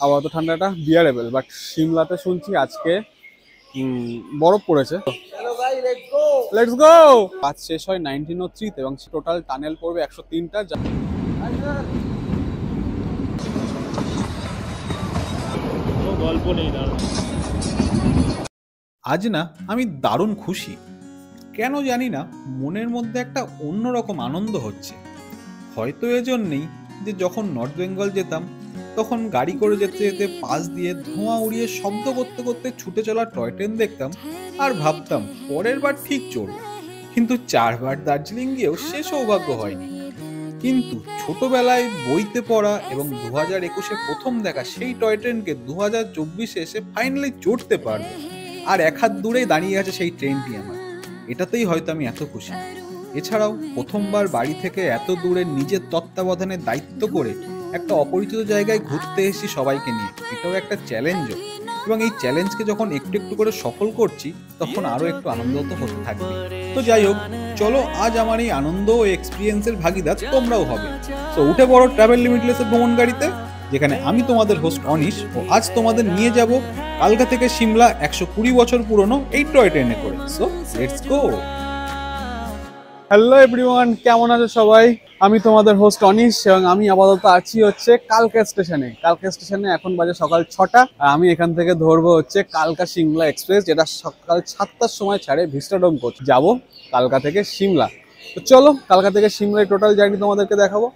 আপাতত ঠান্ডাটা বিয়ারেবল, বাট সিমলাতে শুনছি আজকে বরফ পড়েছে। Let's go. কাজ শেষ হয় 1903 এবং টোটাল টানেল পড়বে 103টা। গল্প নেই। আজ না আমি দারুণ খুশি, কেন জানি না মনের মধ্যে একটা অন্যরকম আনন্দ হচ্ছে। হয়তো এজন্যই যে যখন নর্থ বেঙ্গল যেতাম তখন গাড়ি করে যেতে যেতে পাশ দিয়ে ধোঁয়া উড়িয়ে শব্দ করতে করতে ছুটে চলা টয় ট্রেন দেখতাম আর ভাবতাম পরের বার ঠিক চড়ব, কিন্তু 4বার দার্জিলিং গিয়েও সে সৌভাগ্য হয়নি। কিন্তু ছোটবেলায় বইতে পড়া এবং 2021-এ প্রথম দেখা সেই টয় ট্রেনকে 2024-এ এসে ফাইনালি চড়তে পারবো, আর এক হাত দূরেই দাঁড়িয়ে আছে সেই ট্রেনটি আমার। এটাতেই হয়তো আমি এত খুশি। এছাড়াও প্রথমবার বাড়ি থেকে এত দূরে নিজের তত্ত্বাবধানে দায়িত্ব করে একটা অপরিচিত জায়গায় ঘুরতে এসেছি সবাইকে নিয়ে, এটাও একটা চ্যালেঞ্জও। এবং এই চ্যালেঞ্জকে যখন একটু একটু করে সফল করছি তখন আরও একটু আনন্দ তো হতে থাকবে। তো যাই হোক, চলো আজ আমার এই আনন্দ ও এক্সপিরিয়েন্সের ভাগিদার তোমরাও হবে। তো উঠে পড়ো ট্রাভেল লিমিটলেসের ভ্রমণ গাড়িতে, যেখানে আমি তোমাদের হোস্ট অনিশ, ও আজ তোমাদের নিয়ে যাব কালকা থেকে সিমলা 120 বছর পুরনো এই টয় ট্রেনে করে। So let's go. Hello everyone, কেমন আছে সবাই? আমি তোমাদের হোস্ট অনিশ এবং আমি আপাতত আছি হচ্ছে কালকা স্টেশনে। কালকা স্টেশনে এখন বাজে সকাল 6টা, আর আমি এখান থেকে ধরবো হচ্ছে কালকা সিমলা এক্সপ্রেস, যেটা সকাল 7টার সময় ছাড়ে ভিস্টাডোম কোচ। যাবো কালকা থেকে সিমলা। তো চলো কালকা থেকে সিমলার টোটাল জার্নি তোমাদেরকে দেখাবো।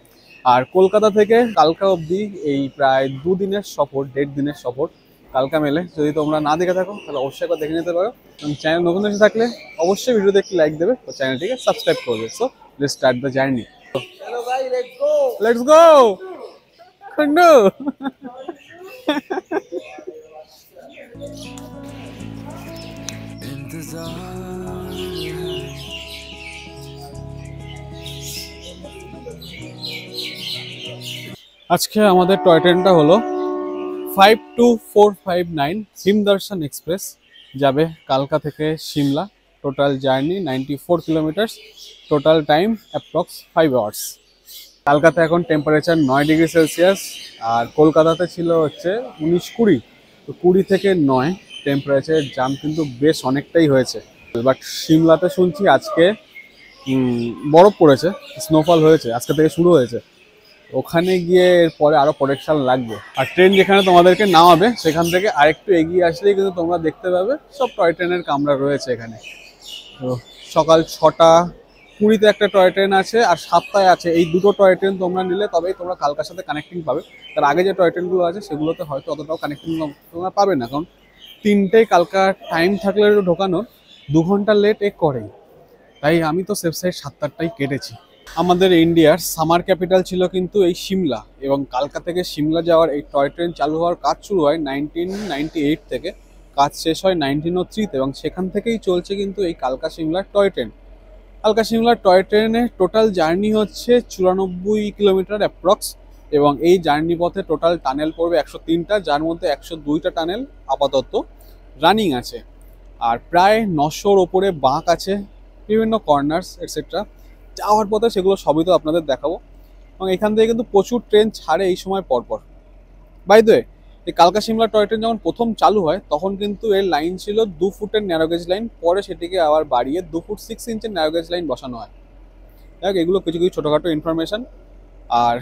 আর কলকাতা থেকে কালকা অবধি এই প্রায় 2 দিনের সফর, 1.5 দিনের সফর কালকা মেলে। যদি তোমরা না দেখে থাকো তাহলে অবশ্যই একবার দেখে নিতে পারো, এবং চ্যানেল নতুন এসে থাকলে অবশ্যই ভিডিওতে একটি লাইক দেবে, তো চ্যানেলটিকে সাবস্ক্রাইব করবে। So let's start the journey. চলো ভাই, লেটস গো। খন্ডু। আজকে আমাদের টয় ট্রেনটা হলো 52459 হিমদর্শন এক্সপ্রেস, যাবে কালকা থেকে Shimla. Total journey 94 kilometres, total time approx 5 hours. কালকাতে এখন টেম্পারেচার 9 ডিগ্রি সেলসিয়াস, আর কলকাতাতে ছিল হচ্ছে 19-20। তো 20 থেকে 9 টেম্পারেচারের জাম্প কিন্তু বেশ অনেকটাই হয়েছে। বাট সিমলাতে শুনছি আজকে বরফ পড়েছে, স্নোফল হয়েছে, আজকে থেকে শুরু হয়েছে। ওখানে গিয়ে এরপরে আরো প্রোটেকশন লাগবে। আর ট্রেন যেখানে তোমাদেরকে নামাবে সেখান থেকে আরেকটু এগিয়ে আসলেই কিন্তু তোমরা দেখতে পাবে সব টয় ট্রেনের কামরা রয়েছে এখানে। তো সকাল 6টা 20-তে একটা টয় ট্রেন আছে, আর 7টায় আছে। এই দুটো টয় ট্রেন তোমরা নিলে তবেই তোমরা কালকার সাথে কানেক্টিং পাবে। তার আগে যে টয় ট্রেনগুলো আছে সেগুলোতে হয়তো অতটাও কানেক্টিং তোমরা পাবে না, কারণ 3টেই কালকার টাইম থাকলে ঢোকানোর 2 ঘন্টা লেট করেই। তাই আমি তো সেফ সাইড 7টায় কেটেছি। আমাদের ইন্ডিয়ার সামার ক্যাপিটাল ছিল কিন্তু এই সিমলা, এবং কালকা থেকে সিমলা যাওয়ার এই টয় ট্রেন চালু হওয়ার কাজ শুরু হয় 1998 থেকে। কাজ শেষ হয় 1903-তে, এবং সেখান থেকেই চলছে কিন্তু এই কালকা সিমলার টয় ট্রেন। কালকা সিমলার টয় ট্রেনের টোটাল জার্নি হচ্ছে 94 কিলোমিটার অ্যাপ্রক্স, এবং এই জার্নি পথে টোটাল টানেল পড়বে 103টা, যার মধ্যে 102টা টানেল আপাতত রানিং আছে। আর প্রায় 900-র ওপরে বাঁক আছে, বিভিন্ন কর্নার্স এটসেট্রা। যাওয়ার পথে সেগুলো সবই তো আপনাদের দেখাবো, এবং এখান থেকে কিন্তু প্রচুর ট্রেন ছাড়ে এই সময় পরপর। বাই দ্য ওয়ে, এই কালকা সিমলা টয় ট্রেন যখন প্রথম চালু হয় তখন কিন্তু এর লাইন ছিল 2 ফুটের ন্যারোগেজ লাইন, পরে সেটিকে আবার বাড়িয়ে 2 ফুট 6 ইঞ্চের ন্যারোগেজ লাইন বসানো হয়। দেখ, এগুলো কিছু কিছু ছোটোখাটো ইনফরমেশন। আর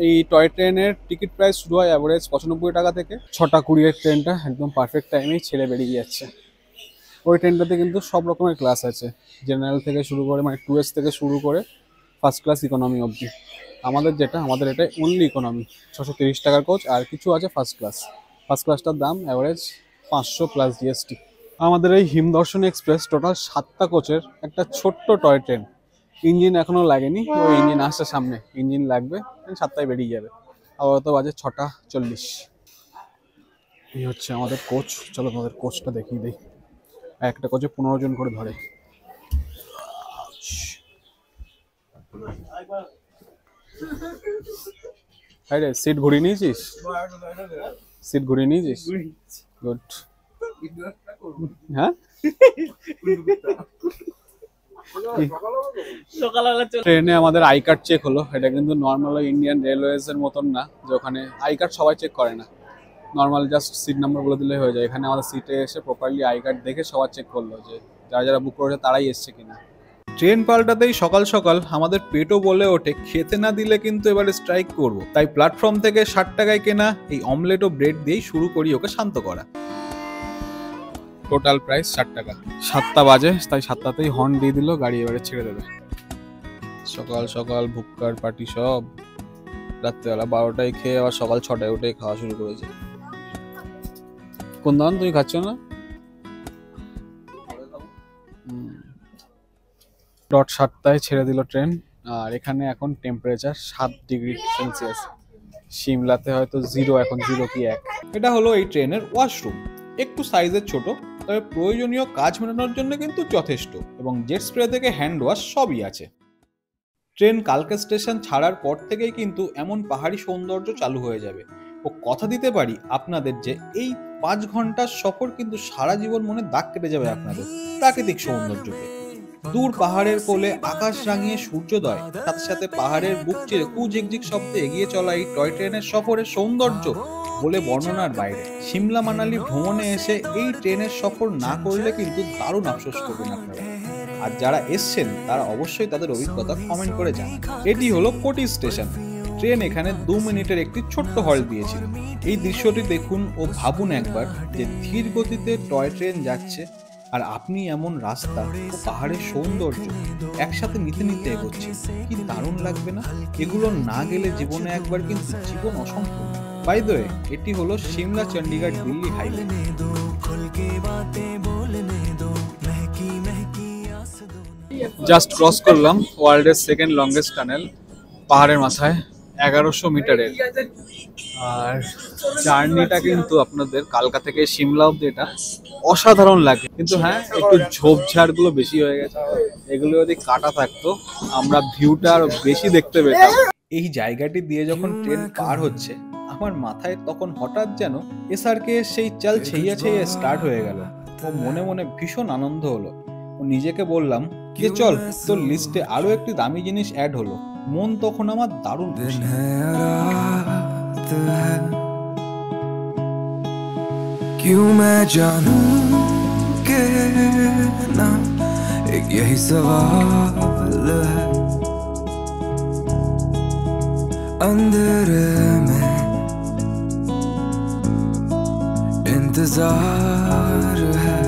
এই টয় ট্রেনের টিকিট প্রাইস শুরু হয় অ্যাভারেজ 95 টাকা থেকে। 6টা 20-এর ট্রেনটা একদম পারফেক্ট টাইমেই ছেড়ে বেরিয়ে যাচ্ছে। ওই ট্রেনটাতে কিন্তু সব রকমের ক্লাস আছে, জেনারেল থেকে শুরু করে, মানে 2S থেকে শুরু করে ফার্স্ট ক্লাস ইকোনমি অবধি। আমাদের এটা অনলি ইকোনমি, 630 টাকার কোচ, আর কিছু আছে ফার্স্ট ক্লাস। ফার্স্ট ক্লাসটার দাম অ্যাভারেজ 500 প্লাস জিএসটি। আমাদের এই হিমদর্শন এক্সপ্রেস টোটাল 7টা কোচের একটা ছোট্ট টয় ট্রেন। ইঞ্জিন এখনো লাগেনি, ওই ইঞ্জিন আসছে সামনে, ইঞ্জিন লাগবে, 7টায় বেরিয়ে যাবে। আপাতত বাজে 6টা 40। এই হচ্ছে আমাদের কোচ। চলো তোমাদের কোচটা দেখিয়ে দিই। একটা কোচে 15 জন করে ধরে। আরে সিট ঘুরিয়ে নিয়েছিস? সিট ঘুরিয়ে নিয়েছিস? গুড। হ্যাঁ, ট্রেনে আমাদের আই কার্ড চেক হলো। এটা কিন্তু নর্মাল ইন্ডিয়ান রেলওয়েজ এর মতন না, যে ওখানে আই কার্ড সবাই চেক করে না। নর্মাল জাস্ট সিট নাম্বারগুলো দিলেই হয়ে যায়। এখানে আমাদের সিটে এসে প্রপারলি আই কার্ড দেখে সবার চেক করলো যে যারা যারা বুক করেছে তারাই এসছে কিনা। ট্রেন পাল্টাতেই সকাল সকাল আমাদের পেটও বলে ওঠে খেতে না দিলে কিন্তু এবারে স্ট্রাইক করব। তাই প্ল্যাটফর্ম থেকে 60 টাকায় কেনা এই অমলেট ও ব্রেড দিয়েই শুরু করি ওকে শান্ত করা। টোটাল প্রাইস 60 টাকা। 7টা বাজে, তাই 7টাতেই হর্ন দিয়ে দিল, গাড়ি এবারে ছেড়ে দেবে। সকাল সকাল ভুক্কার পার্টি সব রাত্রেবেলা 12টায় খেয়ে আবার সকাল 6টায় উঠে খাওয়া শুরু করেছে। কোন দাম তুমি খাচ্ছ না? ডট 7টায় ছেড়ে দিল ট্রেন। আর এখানে এখন টেম্পারেচার 7 ডিগ্রি সেলসিয়াস। সিমলাতে হয়তো 0, এখন 0 কি 1। এটা হলো এই ট্রেনের ওয়াশরুম। একটু সাইজের ছোট, তবে প্রয়োজনীয় কাজ মেটানোর জন্য কিন্তু যথেষ্ট, এবং জেট স্প্রে থেকে হ্যান্ড ওয়াশ সবই আছে। ট্রেন কালকা স্টেশন ছাড়ার পর থেকেই কিন্তু এমন পাহাড়ি সৌন্দর্য চালু হয়ে যাবে। ও কথা দিতে পারি আপনাদের যে এই 5 ঘন্টার সফর কিন্তু সারা জীবন মনে দাগ কেটে যাবে আপনাদের প্রাকৃতিক সৌন্দর্যকে। দূর পাহাড়ের কোলে আকাশ রাঙিয়ে সূর্যোদয়, সাথে সাথে পাহাড়ের বুক চিরে কুঝিকঝিক শব্দে এগিয়ে চলা এই টয় ট্রেনের সফরের সৌন্দর্য বলে বর্ণনার বাইরে। সিমলা মানালি ভ্রমণে এসে এই ট্রেনের সফর না করলে কিন্তু দারুণ আফসোস করবেন আপনারা। আর যারা এসছেন তারা অবশ্যই তাদের অভিজ্ঞতা কমেন্ট করে জানান। এটি হলো কোটি স্টেশন। ট্রেন এখানে 2 মিনিটের একটি ছোট্ট হল্ট দিয়েছিল। এই দৃশ্যটি দেখুন ও ভাবুন একবার যে ধীর গতিতে টয় ট্রেন যাচ্ছে, আর আপনি এমন রাস্তা ও পাহাড়ের সৌন্দর্য একসাথে নিতে নিতে এগোচ্ছেন। কি দারুণ লাগবে না? এগুলো না গেলে জীবনে একবার কিন্তু জীবন অসম্পূর্ণ। বাই দ্য ওয়ে, এটি হলো Shimla Chandigarh Delhi highway. Just cross করলাম ওয়ার্ল্ডের সেকেন্ড লংগেস্ট টানেল পাহাড়ের মাথায়, 1100 মিটারের। আর জার্নিটা কিন্তু আপনাদের কালকা থেকে সিমলা অব্দি এটা অসাধারণ লাগে, কিন্তু হ্যাঁ একটু ঝোপঝাড়গুলো বেশি হয়ে গেছে। এগুলো যদি কাটা থাকতো আমরা ভিউটা আরো বেশি দেখতে পেতাম। এই জায়গাটি দিয়ে যখন ট্রেন পার হচ্ছে, আমার মাথায় তখন হঠাৎ যেন এসআরকে সেই চাল ছেইয়া ছেইয়া স্টার্ট হয়ে গেল। ও মনে মনে ভীষণ আনন্দ হলো। ও নিজেকে বললাম যে চল, তোর লিস্টে আরো একটি দামি জিনিস অ্যাড হলো। মন তখন আমার দারুণ খুশি। क्यों मैं जानूं के ना, एक यही सवाल है अंधेरे में इंतजार है।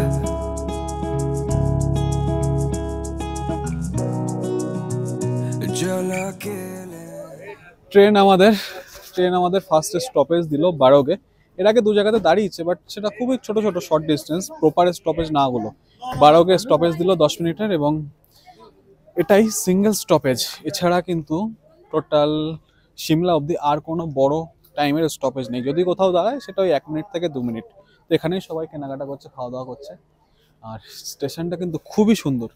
जला के ট্রেন আমাদের ফার্স্ট স্টপেজ দিল বারোগে। এর আগে 2 জায়গাতে দাঁড়িয়েছে, বাট সেটা খুবই ছোট ছোট শর্ট ডিস্টেন্স, প্রপার স্টপেজ না গুলো। বারোগে স্টপেজ দিল 10 মিনিটের, এবং এটাই সিঙ্গেল স্টপেজ। এছাড়া কিন্তু টোটাল সিমলা অবধি আর কোনো বড় টাইমের স্টপেজ নেই। যদি কোথাও দাঁড়ায় সেটা ওই 1 মিনিট থেকে 2 মিনিট। তো এখানেই সবাই কেনাকাটা করছে, খাওয়া দাওয়া করছে। আর স্টেশনটা কিন্তু খুবই সুন্দর।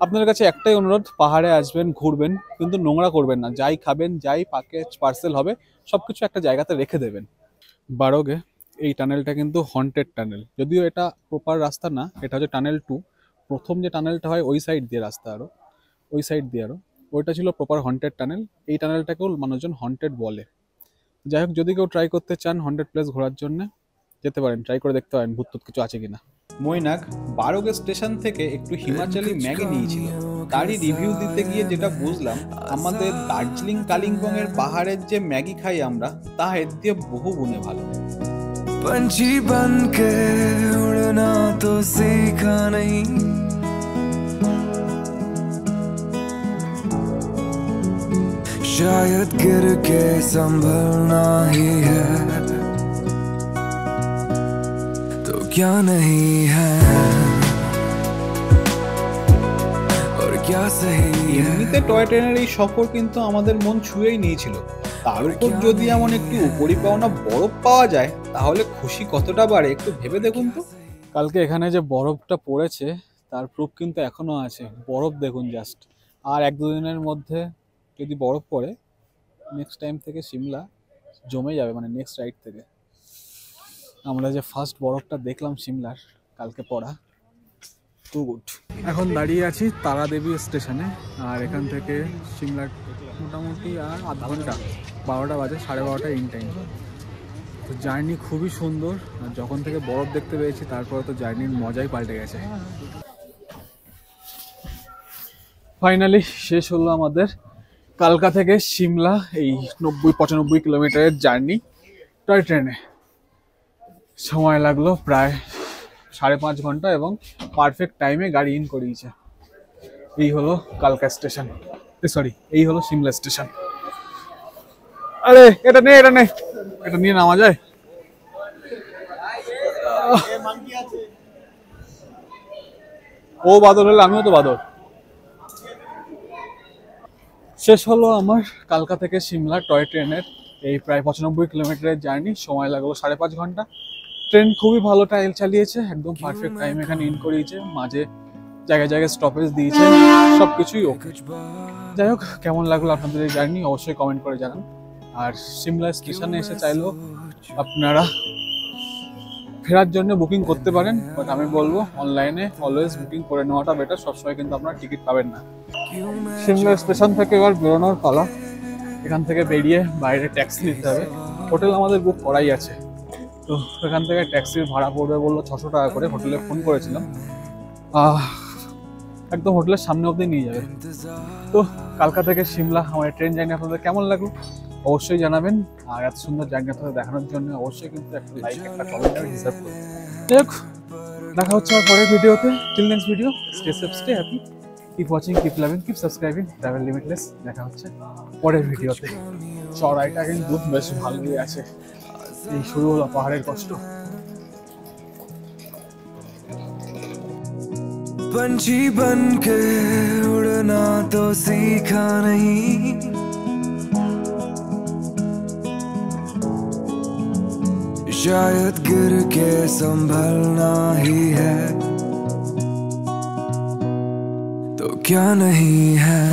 আপনাদের কাছে একটাই অনুরোধ, পাহাড়ে আসবেন, ঘুরবেন, কিন্তু নোংরা করবেন না। যাই খাবেন, যাই প্যাকেজ পার্সেল হবে, সবকিছু একটা জায়গাতে রেখে দেবেন। বারোগে এই টানেলটা কিন্তু হন্টেড টানেল, যদিও এটা প্রপার রাস্তা না, এটা হচ্ছে টানেল 2। প্রথম যে টানেলটা হয় ওই সাইড দিয়ে রাস্তা, আরো ওই সাইড দিয়ে আরো, ওইটা ছিল প্রপার হন্টেড টানেল। এই টানেলটাকেও মানুষজন হন্টেড বলে। যাই হোক, যদি কেউ ট্রাই করতে চান হন্টেড প্লেস ঘোরার জন্য, যেতে পারেন, ট্রাই করে দেখতে পারেন ভূত কিছু আছে কিনা। মৈনাক বারোগে স্টেশন থেকে একটু হিমাচলি ম্যাগি নিয়েছিল। তারই রিভিউ দিতে গিয়ে যেটা বুঝলাম, আমাদের দার্জিলিং কালিম্পং এর পাহাড়ের যে ম্যাগি খাই আমরা, তা এর দিয়ে বহু গুণে ভালো। पंछी बन के उड़ना तो सीखा नहीं, शायद गिर के संभलना ही है, तो क्या नहीं है और क्या सही है। এমনিতে টয় ট্রেনের এই সফর কিন্তু আমাদের মন ছুঁয়েই নিয়েছিল। তার উপর যদি এমন একটু উপরিপাওনা বরফ পাওয়া যায়, তাহলে খুশি কতটা বাড়ে একটু ভেবে দেখুন তো। কালকে এখানে যে বরফটা পড়েছে তার প্রুফ কিন্তু এখনো আছে। বরফ দেখুন জাস্ট। আর 1-2 দিনের মধ্যে যদি বরফ পড়ে, নেক্সট টাইম থেকে সিমলা জমে যাবে, মানে নেক্সট রাইড থেকে। আমরা যে ফার্স্ট বরফটা দেখলাম সিমলার কালকে পড়া, টু গুড। এখন দাঁড়িয়ে আছি তারাদেবী স্টেশনে, আর এখান থেকে সিমলার মোটামুটি আর আধ ঘন্টা, 12টা বাজে, 12:30 ইন টাইম। তো জার্নি খুবই সুন্দর, আর যখন থেকে বরফ দেখতে পেয়েছি তারপরে তো জার্নির মজাই পাল্টে গেছে। ফাইনালি শেষ হলো আমাদের কালকা থেকে সিমলা এই 90-95 কিলোমিটারের জার্নি টয় ট্রেনে। সময় লাগলো প্রায় 5.5 ঘন্টা এবং পারফেক্ট টাইমে গাড়ি ইন করিয়েছে। এই হলো কালকা স্টেশন, সরি এই হলো সিমলা স্টেশন। আরে এটা নিয়ে নামা যায়? ও বাদর হলে আমিও তো বাদর। শেষ হলো আমার কালকা থেকে সিমলা টয় ট্রেনের এই প্রায় 95 কিলোমিটারের জার্নি। সময় লাগলো 5.5 ঘন্টা। ট্রেন খুবই ভালো টাইল চালিয়েছে, একদম পারফেক্ট টাইম এখানে ইন করিয়েছে, মাঝে জায়গায় জায়গায় স্টপেজ দিয়েছে, সবকিছুই ওকে। যাই হোক, কেমন লাগলো আপনাদের এই জার্নি অবশ্যই কমেন্ট করে জানান। আর সিমলা স্টেশনে এসে চাইলেও আপনারা ফেরার জন্য বুকিং করতে পারেন, বাট আমি বলবো অনলাইনে অলওয়েজ বুকিং করে নেওয়াটা বেটার। সবসময় কিন্তু আপনারা টিকিট পাবেন না। সিমলা স্টেশন থেকে এবার বেরোনোর পালা। এখান থেকে বেরিয়ে বাইরে ট্যাক্সি নিতে হবে। হোটেল আমাদের বুক করাই আছে, তো এখান থেকে ট্যাক্সির ভাড়া পড়বে বললো 600 টাকা করে। হোটেলে ফোন করেছিলাম, একদম হোটেলের সামনে অবধি নিয়ে যাবে। তো কালকা থেকে সিমলা আমার ট্রেন জার্নি আপনাদের কেমন লাগলো অবশ্যই জানাবেন। আর এত সুন্দর জার্নি আপনাদের দেখানোর জন্য অবশ্যই কিন্তু একটা লাইক, একটা কমেন্ট আমি ডিজার্ভ করব। যাই হোক, দেখা হচ্ছে আমার পরের ভিডিওতে। Till next video, stay safe, stay happy, keep watching, keep loving, keep subscribing travel limitless. দেখা হচ্ছে পরের ভিডিওতে। চড়াইটা কিন্তু বেশ ভালোই আছে। এই শুরু হলো পাহাড়ের কষ্ট। पंछी बन के उड़ना तो सीखा नहीं, शायद गिर के संभलना ही है, तो क्या नहीं है।